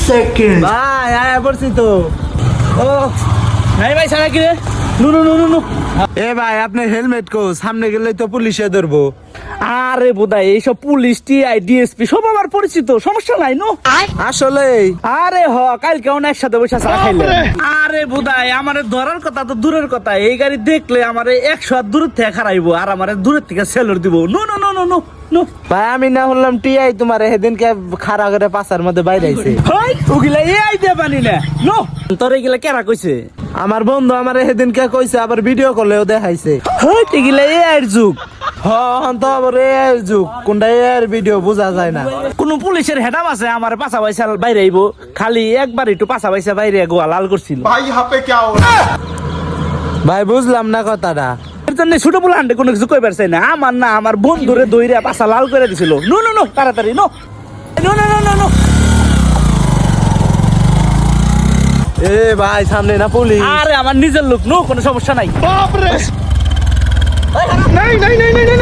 Second. ভাই আয়া পড়ছি তো। ও নাই ভাই সারা কি রে? নু নু নু নু নু। এ ভাই আপনি হেলমেট কো, সামনে গেলে তো পুলিশে ধরবো। আরে বোধা এইসব পুলিশ টিআই ডিএসপি সব আমার পরিচিত, সমস্যা নাই নো। আসলে আরে হ কালকে অনেক একসাথে বসে চা খাইলাম। আরে বোধাই আমারে ধরার কথা তো দূরের কথা, এই গাড়ি দেখলে আমারে 100 হাত দূরের থেকে খারাইবো আর আমারে দূরের থেকে সেলর দিব। No no no no no no. ভাই আমি না হলাম টিআই, তোমার সেদিনকে খাড়া করে পাশার মধ্যে বাইরে আইছে। হই ওগুলা এই আইতে পানি না। নো তোর এগুলা কেরা কইছে? আমার বন্ধু আমার সেদিনকে কইছে, আবার ভিডিও কলেও দেখাইছে। হই এগুলা এই আইর যুগ। হন তো আবার এর যুগ, কোনটা এর ভিডিও বোঝা যায় না। কোন পুলিশের হেডাম আছে আমার পাশা পয়সা বাইরে আইবো, খালি একবার একটু পাশা পয়সা বাইরে গোয়া লাল করছিল। भाई यहाँ पे क्या हो रहा है? ভাই বুঝলাম না কথাটা। এর জন্য ছোট বলে আন্ডে কোনো কিছু কইবার চাই না। আমার না আমার বন্ধুরে দইরা পাশা লাল করে দিছিল। নো নো নো তাড়াতাড়ি no no no no no no. এ ভাই সামনে না পুলিশ। আরে আমার নিজের লোক, নো কোনো সমস্যা নাই। बाप रे नहीं नहीं नहीं नहीं नहीं